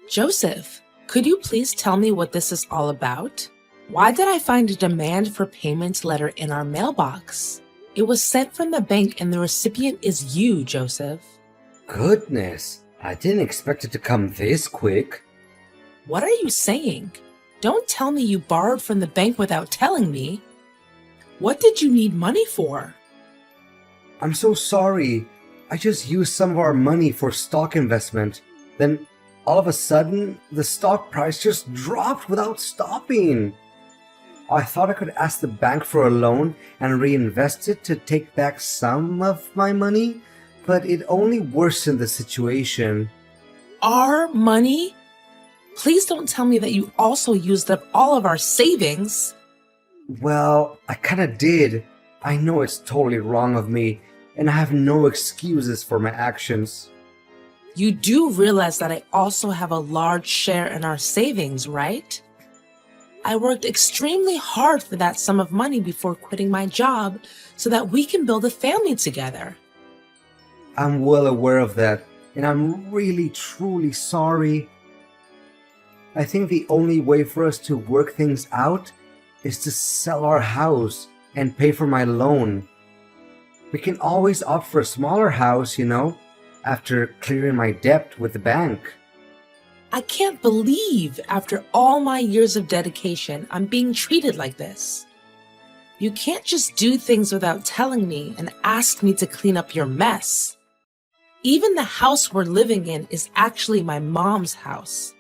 Joseph, could you please tell me what this is all about? Why did I find a demand for payment letter in our mailbox? It was sent from the bank and the recipient is you, Joseph. Goodness, I didn't expect it to come this quick. What are you saying? Don't tell me you borrowed from the bank without telling me. What did you need money for? I'm so sorry. I just used some of our money for stock investment. Then, all of a sudden, the stock price just dropped without stopping. I thought I could ask the bank for a loan and reinvest it to take back some of my money, but it only worsened the situation. Our money? Please don't tell me that you also used up all of our savings. Well, I kinda did. I know it's totally wrong of me, and I have no excuses for my actions. You do realize that I also have a large share in our savings, right? I worked extremely hard for that sum of money before quitting my job so that we can build a family together. I'm well aware of that, and I'm really truly sorry. I think the only way for us to work things out is to sell our house and pay for my loan. We can always opt for a smaller house, after clearing my debt with the bank. I can't believe after all my years of dedication, I'm being treated like this. You can't just do things without telling me and ask me to clean up your mess. Even the house we're living in is actually my mom's house.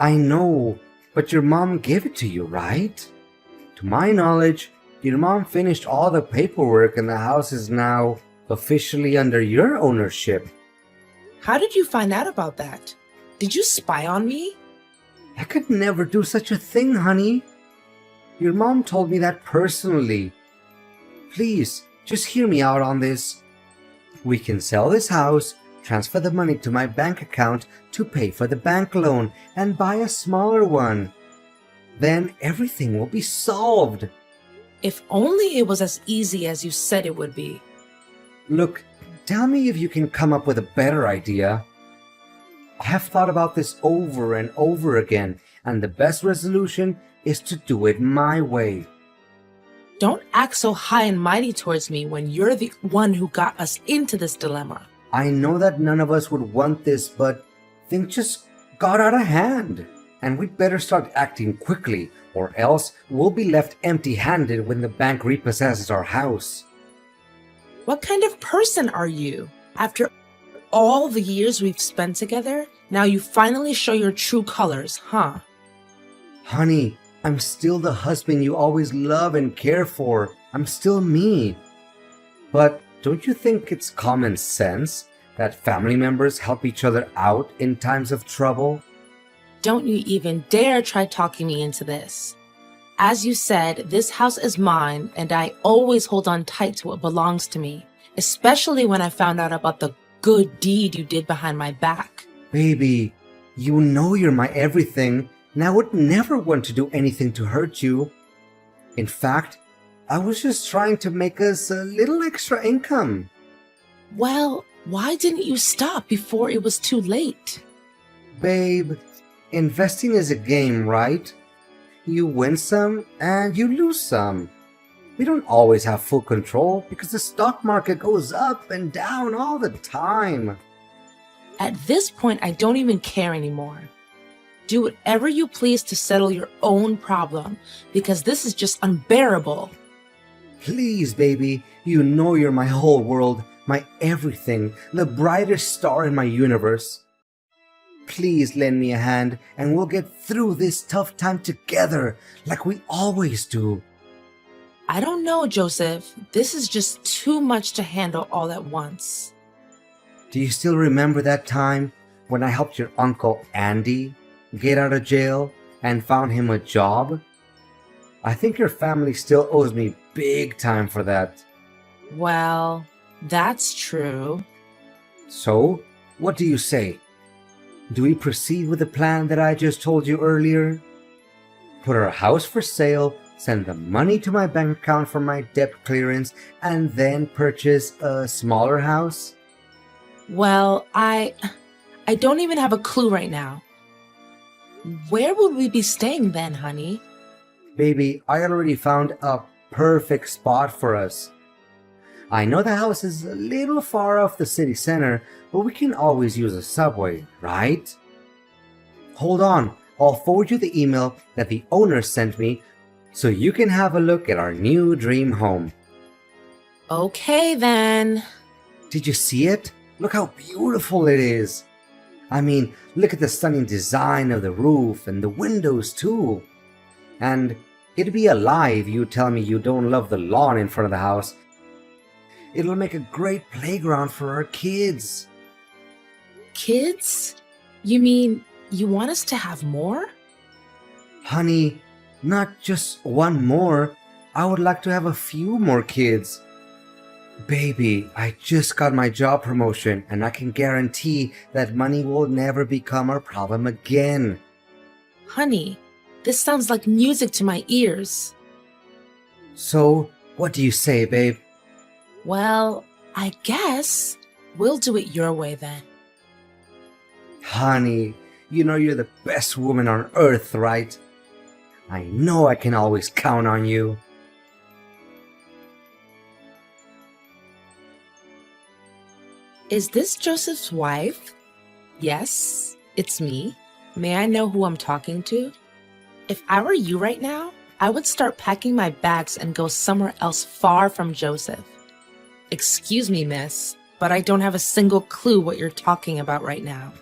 I know, but your mom gave it to you, right? To my knowledge, your mom finished all the paperwork and the house is now officially under your ownership. How did you find out about that? Did you spy on me? I could never do such a thing, honey. Your mom told me that personally. Please, just hear me out on this. We can sell this house, transfer the money to my bank account to pay for the bank loan, and buy a smaller one. Then everything will be solved. If only it was as easy as you said it would be. Look, tell me if you can come up with a better idea. I have thought about this over and over again, and the best resolution is to do it my way. Don't act so high and mighty towards me when you're the one who got us into this dilemma. I know that none of us would want this, but things just got out of hand. And we'd better start acting quickly, or else we'll be left empty-handed when the bank repossesses our house. What kind of person are you? After all the years we've spent together, now you finally show your true colors, huh? Honey, I'm still the husband you always love and care for. I'm still me. But don't you think it's common sense that family members help each other out in times of trouble? Don't you even dare try talking me into this. As you said, this house is mine, and I always hold on tight to what belongs to me, especially when I found out about the good deed you did behind my back. Baby, you know you're my everything, and I would never want to do anything to hurt you. In fact, I was just trying to make us a little extra income. Well, why didn't you stop before it was too late? Babe, investing is a game, right? You win some and you lose some. We don't always have full control because the stock market goes up and down all the time. At this point, I don't even care anymore. Do whatever you please to settle your own problem, because this is just unbearable. Please, baby, you know you're my whole world, my everything, the brightest star in my universe. Please lend me a hand and we'll get through this tough time together like we always do. I don't know, Joseph. This is just too much to handle all at once. Do you still remember that time when I helped your uncle Andy get out of jail and found him a job? I think your family still owes me big time for that. Well, that's true. So, what do you say? Do we proceed with the plan that I just told you earlier? Put our house for sale, send the money to my bank account for my debt clearance, and then purchase a smaller house? Well, I don't even have a clue right now. Where will we be staying then, honey? Baby, I already found a perfect spot for us. I know the house is a little far off the city center, but we can always use a subway, right? Hold on, I'll forward you the email that the owner sent me so you can have a look at our new dream home. Okay then. Did you see it? Look how beautiful it is. I mean, look at the stunning design of the roof and the windows too. And it'd be a lie if you tell me you don't love the lawn in front of the house. It'll make a great playground for our kids. Kids? You mean you want us to have more? Honey, not just one more. I would like to have a few more kids. Baby, I just got my job promotion and I can guarantee that money will never become our problem again. Honey, this sounds like music to my ears. So, what do you say, babe? Well, I guess we'll do it your way then. Honey, you know you're the best woman on earth, right? I know I can always count on you. Is this Joseph's wife? Yes, it's me. May I know who I'm talking to? If I were you right now, I would start packing my bags and go somewhere else far from Joseph. Excuse me, miss, but I don't have a single clue what you're talking about right now.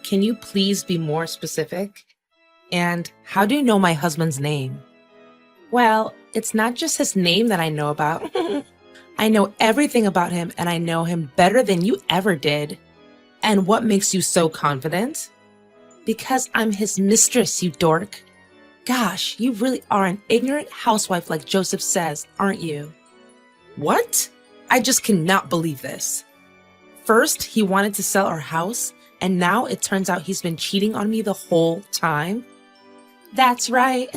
Can you please be more specific? And how do you know my husband's name? Well, it's not just his name that I know about. I know everything about him, and I know him better than you ever did. And what makes you so confident? Because I'm his mistress, you dork. Gosh, you really are an ignorant housewife like Joseph says, aren't you? What? I just cannot believe this. First, he wanted to sell our house, and now it turns out he's been cheating on me the whole time. That's right.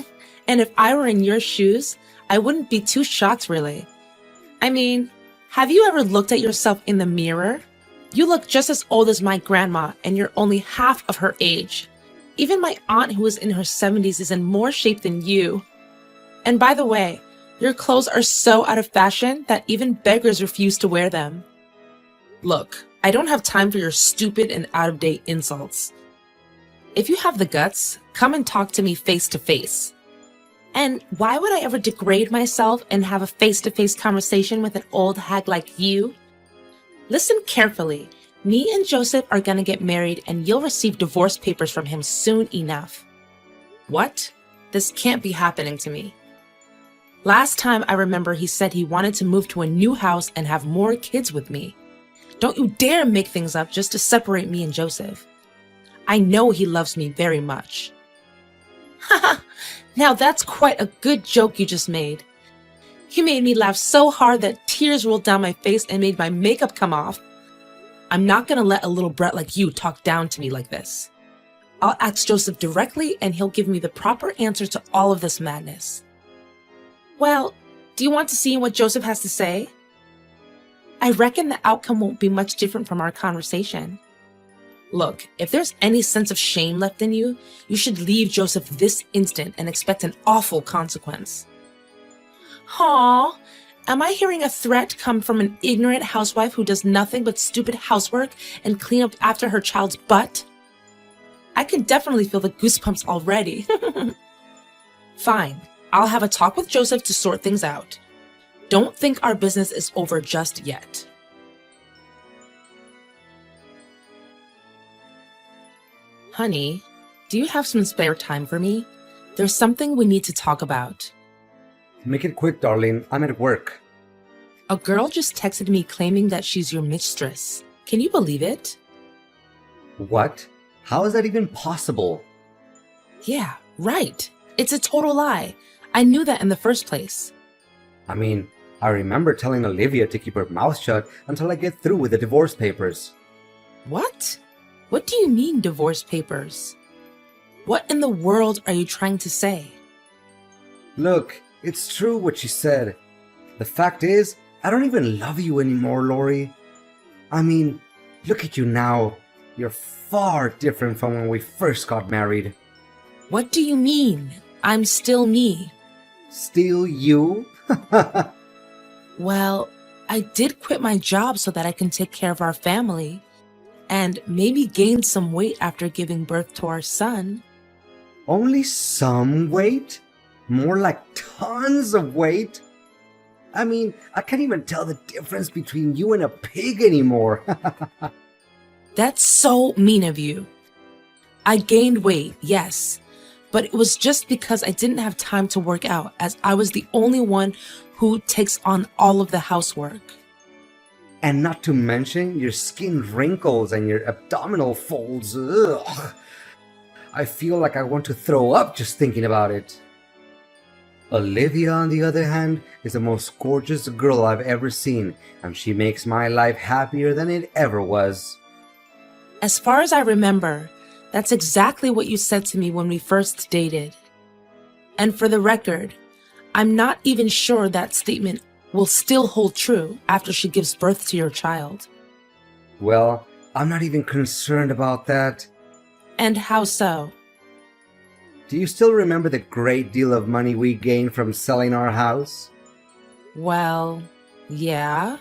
And if I were in your shoes, I wouldn't be too shocked, really. I mean, have you ever looked at yourself in the mirror? You look just as old as my grandma, and you're only half of her age. Even my aunt, who is in her 70s, is in more shape than you. And by the way, your clothes are so out of fashion that even beggars refuse to wear them. Look, I don't have time for your stupid and out-of-date insults. If you have the guts, come and talk to me face to face. And why would I ever degrade myself and have a face-to-face conversation with an old hag like you? Listen carefully. Me and Joseph are gonna get married and you'll receive divorce papers from him soon enough. What? This can't be happening to me. Last time I remember he said he wanted to move to a new house and have more kids with me. Don't you dare make things up just to separate me and Joseph. I know he loves me very much. Haha, now that's quite a good joke you just made. You made me laugh so hard that tears rolled down my face and made my makeup come off. I'm not gonna let a little brat like you talk down to me like this. I'll ask Joseph directly and he'll give me the proper answer to all of this madness. Well, do you want to see what Joseph has to say? I reckon the outcome won't be much different from our conversation. Look, if there's any sense of shame left in you, you should leave Joseph this instant and expect an awful consequence. Aw, am I hearing a threat come from an ignorant housewife who does nothing but stupid housework and clean up after her child's butt? I can definitely feel the goosebumps already. Fine, I'll have a talk with Joseph to sort things out. Don't think our business is over just yet. Honey, do you have some spare time for me? There's something we need to talk about. Make it quick, darling. I'm at work. A girl just texted me claiming that she's your mistress. Can you believe it? What? How is that even possible? Yeah, right. It's a total lie. I knew that in the first place. I mean, I remember telling Olivia to keep her mouth shut until I get through with the divorce papers. What? What do you mean, divorce papers? What in the world are you trying to say? Look, it's true what she said. The fact is, I don't even love you anymore, Lori. I mean, look at you now. You're far different from when we first got married. What do you mean? I'm still me. Still you? Well, I did quit my job so that I can take care of our family and maybe gain some weight after giving birth to our son. Only some weight? More like tons of weight? I mean, I can't even tell the difference between you and a pig anymore. That's so mean of you. I gained weight, yes, but it was just because I didn't have time to work out, as I was the only one who takes on all of the housework. And not to mention your skin wrinkles and your abdominal folds. Ugh. I feel like I want to throw up just thinking about it. Olivia, on the other hand, is the most gorgeous girl I've ever seen, and she makes my life happier than it ever was. As far as I remember, that's exactly what you said to me when we first dated. And for the record, I'm not even sure that statement will still hold true after she gives birth to your child. Well, I'm not even concerned about that. And how so? Do you still remember the great deal of money we gained from selling our house? Well, yeah.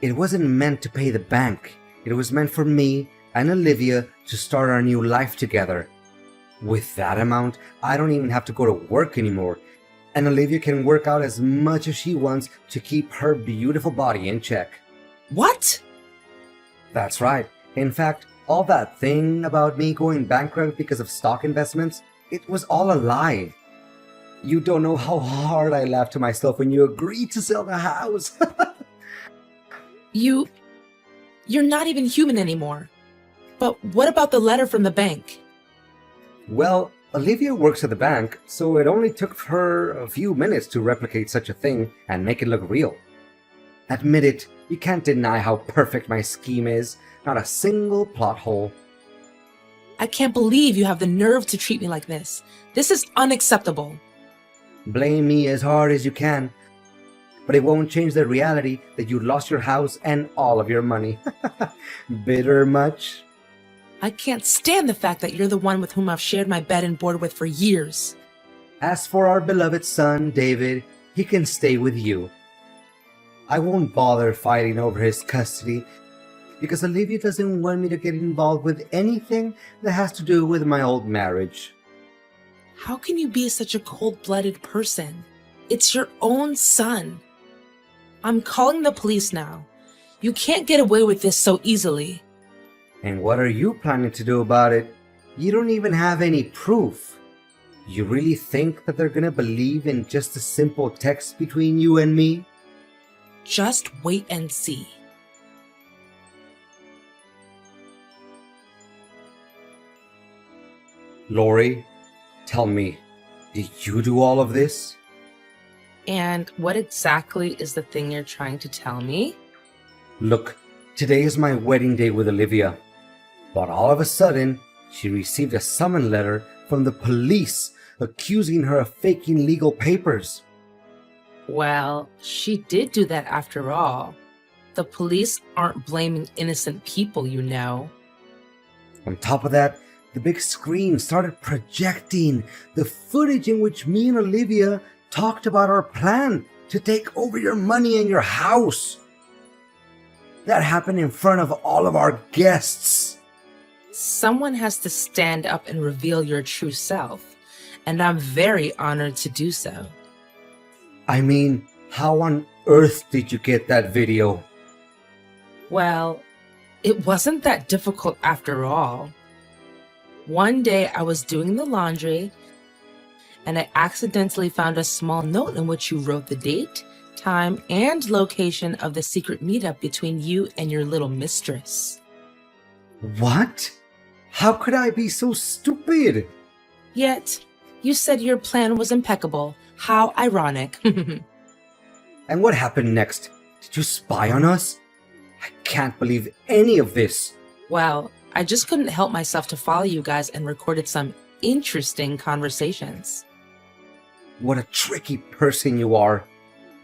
It wasn't meant to pay the bank. It was meant for me and Olivia to start our new life together. With that amount, I don't even have to go to work anymore, and Olivia can work out as much as she wants to keep her beautiful body in check. What? That's right. In fact, all that thing about me going bankrupt because of stock investments, it was all a lie. You don't know how hard I laughed to myself when you agreed to sell the house. You're not even human anymore. But what about the letter from the bank? Well, Olivia works at the bank, so it only took her a few minutes to replicate such a thing and make it look real. Admit it, you can't deny how perfect my scheme is. Not a single plot hole. I can't believe you have the nerve to treat me like this. This is unacceptable. Blame me as hard as you can, but it won't change the reality that you lost your house and all of your money. Bitter much? I can't stand the fact that you're the one with whom I've shared my bed and board with for years. As for our beloved son, David, he can stay with you. I won't bother fighting over his custody, because Olivia doesn't want me to get involved with anything that has to do with my old marriage. How can you be such a cold-blooded person? It's your own son. I'm calling the police now. You can't get away with this so easily. And what are you planning to do about it? You don't even have any proof. You really think that they're gonna believe in just a simple text between you and me? Just wait and see. Lori, tell me, did you do all of this? And what exactly is the thing you're trying to tell me? Look, today is my wedding day with Olivia. But all of a sudden, she received a summons letter from the police accusing her of faking legal papers. Well, she did do that after all. The police aren't blaming innocent people, you know. On top of that, the big screen started projecting the footage in which me and Olivia talked about our plan to take over your money and your house. That happened in front of all of our guests. Someone has to stand up and reveal your true self, and I'm very honored to do so. I mean, how on earth did you get that video? Well, it wasn't that difficult after all. One day I was doing the laundry, and I accidentally found a small note in which you wrote the date, time, and location of the secret meetup between you and your little mistress. What? How could I be so stupid? Yet, you said your plan was impeccable. How ironic. And what happened next? Did you spy on us? I can't believe any of this. Well, I just couldn't help myself to follow you guys and recorded some interesting conversations. What a tricky person you are.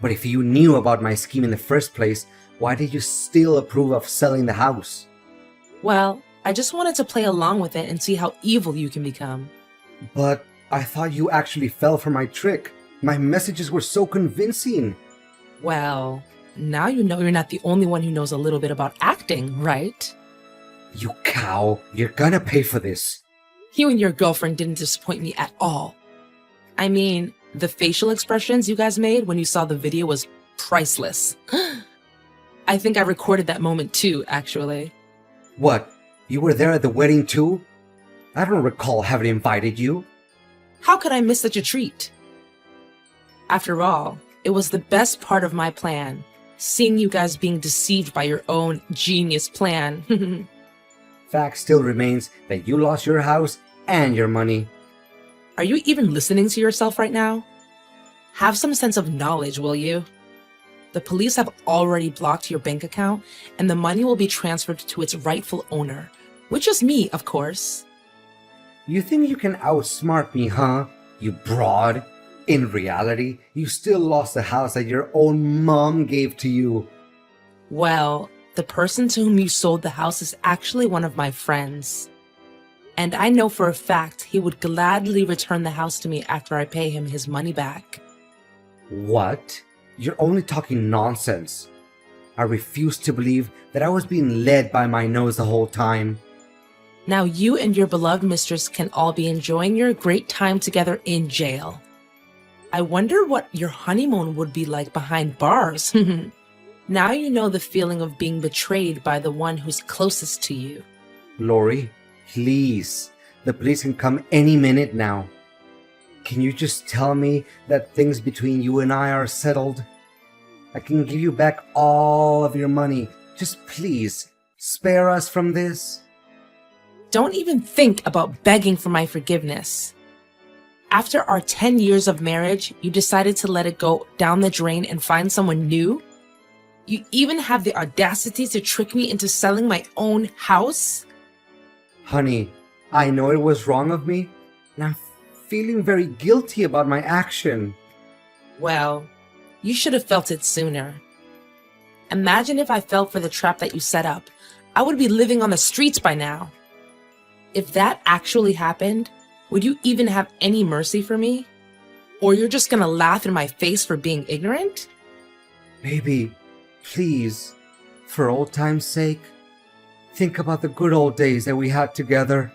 But if you knew about my scheme in the first place, why did you still approve of selling the house? Well, I just wanted to play along with it and see how evil you can become. But I thought you actually fell for my trick. My messages were so convincing. Well, now you know you're not the only one who knows a little bit about acting, right? You cow, you're gonna pay for this. You and your girlfriend didn't disappoint me at all. I mean, the facial expressions you guys made when you saw the video was priceless. I think I recorded that moment too, actually. What? You were there at the wedding too? I don't recall having invited you. How could I miss such a treat? After all, it was the best part of my plan, seeing you guys being deceived by your own genius plan. Fact still remains that you lost your house and your money. Are you even listening to yourself right now? Have some sense of knowledge, will you? The police have already blocked your bank account, and the money will be transferred to its rightful owner, which is me, of course. You think you can outsmart me, huh? You broad. In reality, you still lost the house that your own mom gave to you. Well, the person to whom you sold the house is actually one of my friends. And I know for a fact he would gladly return the house to me after I pay him his money back. What? You're only talking nonsense. I refuse to believe that I was being led by my nose the whole time. Now you and your beloved mistress can all be enjoying your great time together in jail. I wonder what your honeymoon would be like behind bars. Now you know the feeling of being betrayed by the one who's closest to you. Lori, please. The police can come any minute now. Can you just tell me that things between you and I are settled? I can give you back all of your money. Just please, spare us from this. Don't even think about begging for my forgiveness. After our 10 years of marriage, you decided to let it go down the drain and find someone new? You even have the audacity to trick me into selling my own house? Honey, I know it was wrong of me, and I'm feeling very guilty about my action. Well, you should have felt it sooner. Imagine if I fell for the trap that you set up. I would be living on the streets by now. If that actually happened, would you even have any mercy for me? Or you're just gonna laugh in my face for being ignorant? Baby, please, for old time's sake, think about the good old days that we had together.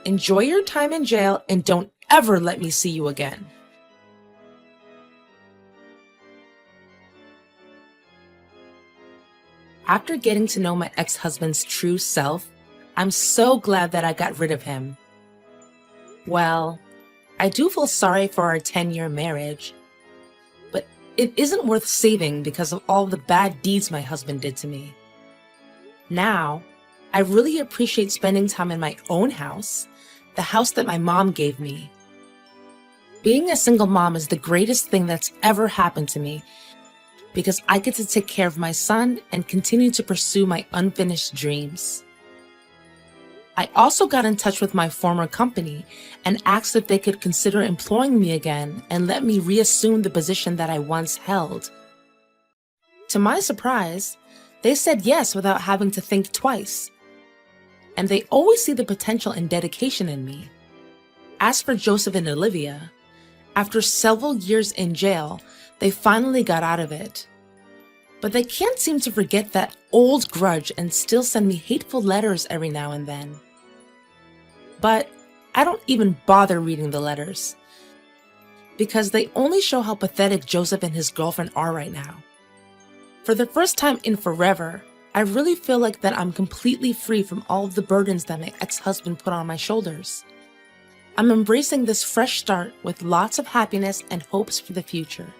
Enjoy your time in jail and don't ever let me see you again. After getting to know my ex-husband's true self, I'm so glad that I got rid of him. Well, I do feel sorry for our 10-year marriage, but it isn't worth saving because of all the bad deeds my husband did to me. Now, I really appreciate spending time in my own house, the house that my mom gave me. Being a single mom is the greatest thing that's ever happened to me because I get to take care of my son and continue to pursue my unfinished dreams. I also got in touch with my former company and asked if they could consider employing me again and let me reassume the position that I once held. To my surprise, they said yes without having to think twice. And they always see the potential and dedication in me. As for Joseph and Olivia, after several years in jail, they finally got out of it. But they can't seem to forget that old grudge and still send me hateful letters every now and then. But I don't even bother reading the letters because they only show how pathetic Joseph and his girlfriend are right now. For the first time in forever, I really feel like that I'm completely free from all of the burdens that my ex-husband put on my shoulders. I'm embracing this fresh start with lots of happiness and hopes for the future.